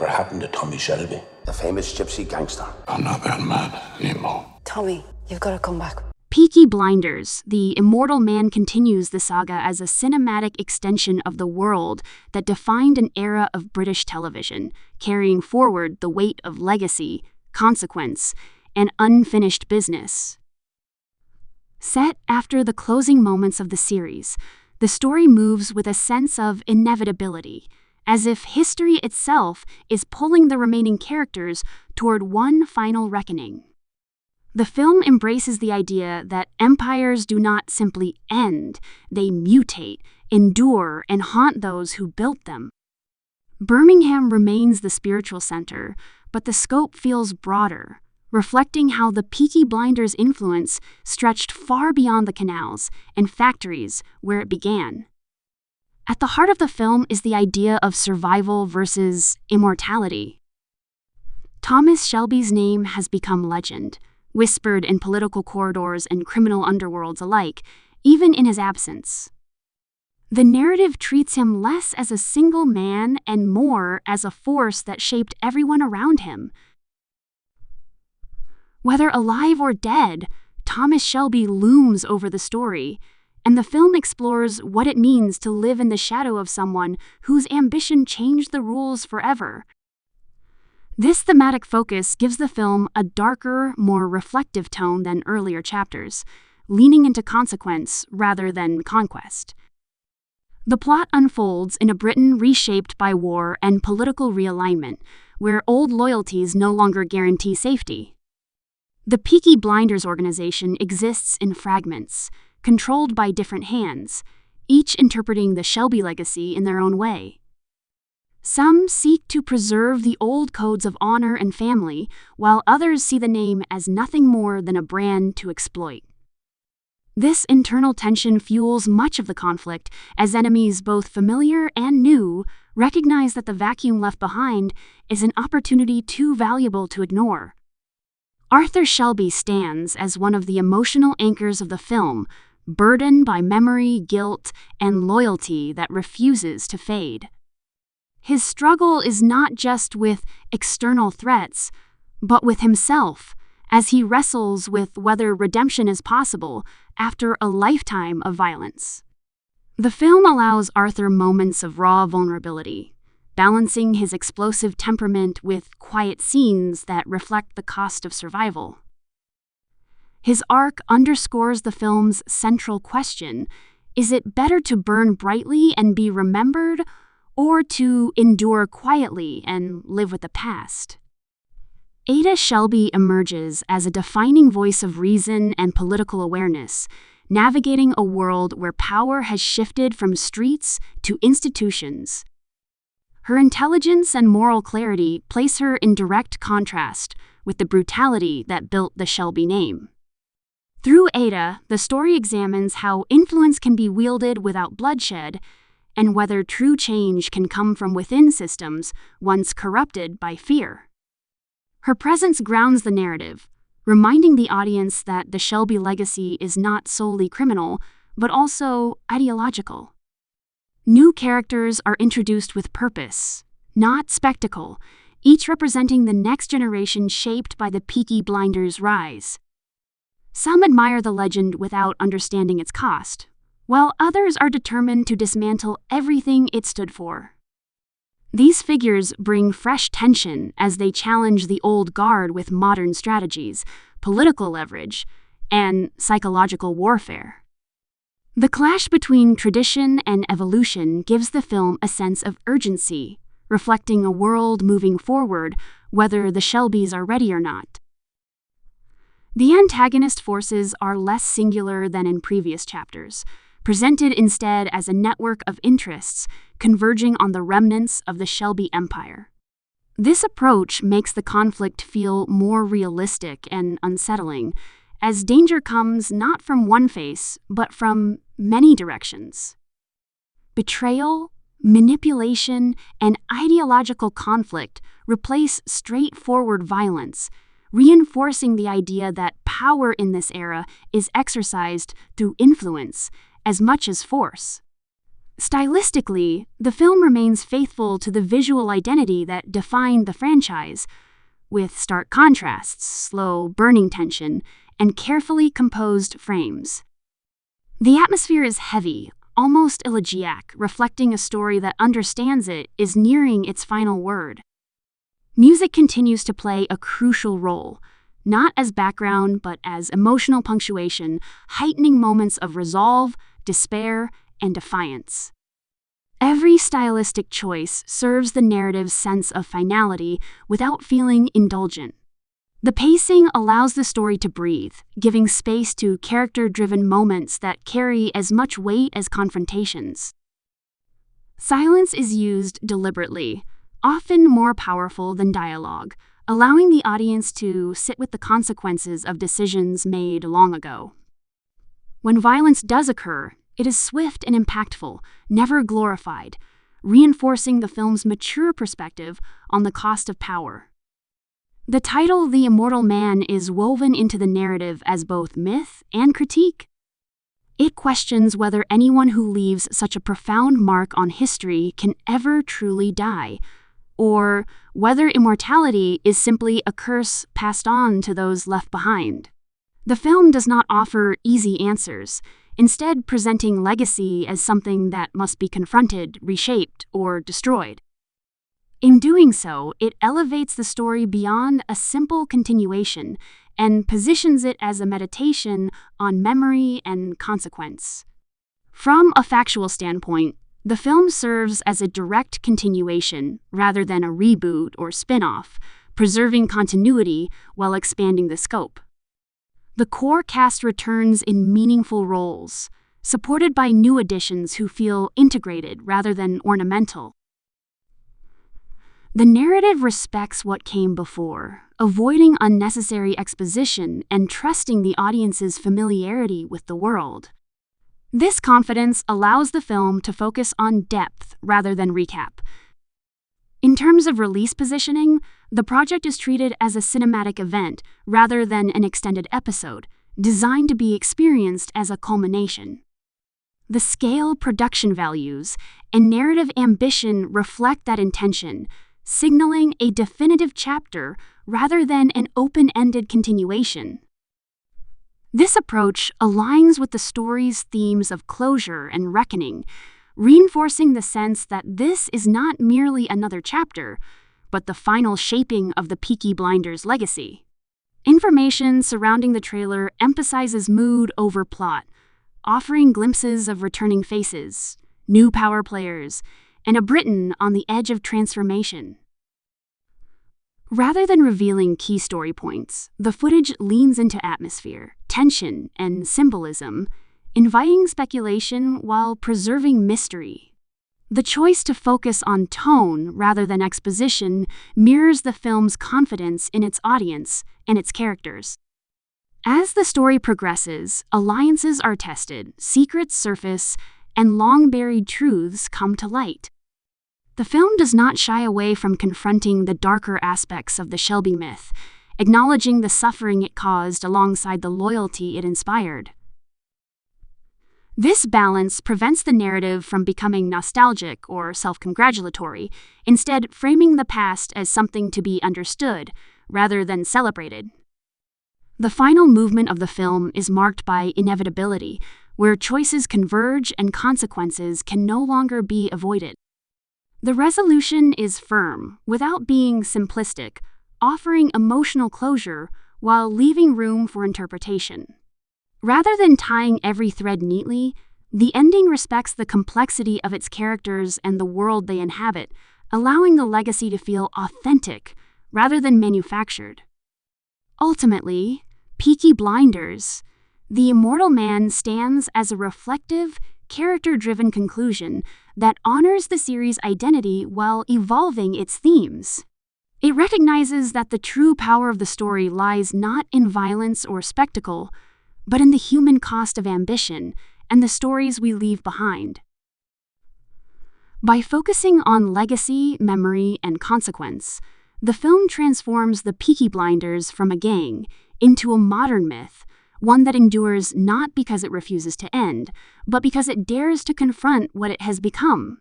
Whatever happened to Tommy Shelby? The famous gypsy gangster. I'm not that mad anymore. Tommy, you've got to come back. Peaky Blinders, the Immortal Man continues the saga as a cinematic extension of the world that defined an era of British television, carrying forward the weight of legacy, consequence, and unfinished business. Set after the closing moments of the series, the story moves with a sense of inevitability, as if history itself is pulling the remaining characters toward one final reckoning. The film embraces the idea that empires do not simply end, they mutate, endure, and haunt those who built them. Birmingham remains the spiritual center, but the scope feels broader, reflecting how the Peaky Blinders' influence stretched far beyond the canals and factories where it began. At the heart of the film is the idea of survival versus immortality. Thomas Shelby's name has become legend, whispered in political corridors and criminal underworlds alike, even in his absence. The narrative treats him less as a single man and more as a force that shaped everyone around him. Whether alive or dead, Thomas Shelby looms over the story, and the film explores what it means to live in the shadow of someone whose ambition changed the rules forever. This thematic focus gives the film a darker, more reflective tone than earlier chapters, leaning into consequence rather than conquest. The plot unfolds in a Britain reshaped by war and political realignment, where old loyalties no longer guarantee safety. The Peaky Blinders organization exists in fragments, controlled by different hands, each interpreting the Shelby legacy in their own way. Some seek to preserve the old codes of honor and family, while others see the name as nothing more than a brand to exploit. This internal tension fuels much of the conflict, as enemies both familiar and new recognize that the vacuum left behind is an opportunity too valuable to ignore. Arthur Shelby stands as one of the emotional anchors of the film, burdened by memory, guilt, and loyalty that refuses to fade. His struggle is not just with external threats, but with himself, as he wrestles with whether redemption is possible after a lifetime of violence. The film allows Arthur moments of raw vulnerability, balancing his explosive temperament with quiet scenes that reflect the cost of survival. His arc underscores the film's central question: is it better to burn brightly and be remembered, or to endure quietly and live with the past? Ada Shelby emerges as a defining voice of reason and political awareness, navigating a world where power has shifted from streets to institutions. Her intelligence and moral clarity place her in direct contrast with the brutality that built the Shelby name. Through Ada, the story examines how influence can be wielded without bloodshed, and whether true change can come from within systems once corrupted by fear. Her presence grounds the narrative, reminding the audience that the Shelby legacy is not solely criminal, but also ideological. New characters are introduced with purpose, not spectacle, each representing the next generation shaped by the Peaky Blinders' rise. Some admire the legend without understanding its cost, while others are determined to dismantle everything it stood for. These figures bring fresh tension as they challenge the old guard with modern strategies, political leverage, and psychological warfare. The clash between tradition and evolution gives the film a sense of urgency, reflecting a world moving forward, whether the Shelbys are ready or not. The antagonist forces are less singular than in previous chapters, presented instead as a network of interests converging on the remnants of the Shelby Empire. This approach makes the conflict feel more realistic and unsettling, as danger comes not from one face, but from many directions. Betrayal, manipulation, and ideological conflict replace straightforward violence, reinforcing the idea that power in this era is exercised through influence as much as force. Stylistically, the film remains faithful to the visual identity that defined the franchise, with stark contrasts, slow, burning tension, and carefully composed frames. The atmosphere is heavy, almost elegiac, reflecting a story that understands it is nearing its final word. Music continues to play a crucial role, not as background but as emotional punctuation, heightening moments of resolve, despair, and defiance. Every stylistic choice serves the narrative's sense of finality without feeling indulgent. The pacing allows the story to breathe, giving space to character-driven moments that carry as much weight as confrontations. Silence is used deliberately, often more powerful than dialogue, allowing the audience to sit with the consequences of decisions made long ago. When violence does occur, it is swift and impactful, never glorified, reinforcing the film's mature perspective on the cost of power. The title, The Immortal Man, is woven into the narrative as both myth and critique. It questions whether anyone who leaves such a profound mark on history can ever truly die, or whether immortality is simply a curse passed on to those left behind. The film does not offer easy answers, instead presenting legacy as something that must be confronted, reshaped, or destroyed. In doing so, it elevates the story beyond a simple continuation and positions it as a meditation on memory and consequence. From a factual standpoint, the film serves as a direct continuation rather than a reboot or spin-off, preserving continuity while expanding the scope. The core cast returns in meaningful roles, supported by new additions who feel integrated rather than ornamental. The narrative respects what came before, avoiding unnecessary exposition and trusting the audience's familiarity with the world. This confidence allows the film to focus on depth rather than recap. In terms of release positioning, the project is treated as a cinematic event rather than an extended episode, designed to be experienced as a culmination. The scale, production values, and narrative ambition reflect that intention, signaling a definitive chapter rather than an open-ended continuation. This approach aligns with the story's themes of closure and reckoning, reinforcing the sense that this is not merely another chapter, but the final shaping of the Peaky Blinders legacy. Information surrounding the trailer emphasizes mood over plot, offering glimpses of returning faces, new power players, and a Britain on the edge of transformation. Rather than revealing key story points, the footage leans into atmosphere, tension, and symbolism, inviting speculation while preserving mystery. The choice to focus on tone rather than exposition mirrors the film's confidence in its audience and its characters. As the story progresses, alliances are tested, secrets surface, and long-buried truths come to light. The film does not shy away from confronting the darker aspects of the Shelby myth, acknowledging the suffering it caused alongside the loyalty it inspired. This balance prevents the narrative from becoming nostalgic or self-congratulatory, instead framing the past as something to be understood, rather than celebrated. The final movement of the film is marked by inevitability, where choices converge and consequences can no longer be avoided. The resolution is firm, without being simplistic, offering emotional closure while leaving room for interpretation. Rather than tying every thread neatly, the ending respects the complexity of its characters and the world they inhabit, allowing the legacy to feel authentic rather than manufactured. Ultimately, Peaky Blinders, The Immortal Man stands as a reflective, character-driven conclusion that honors the series' identity while evolving its themes. It recognizes that the true power of the story lies not in violence or spectacle, but in the human cost of ambition and the stories we leave behind. By focusing on legacy, memory, and consequence, the film transforms the Peaky Blinders from a gang into a modern myth, one that endures not because it refuses to end, but because it dares to confront what it has become.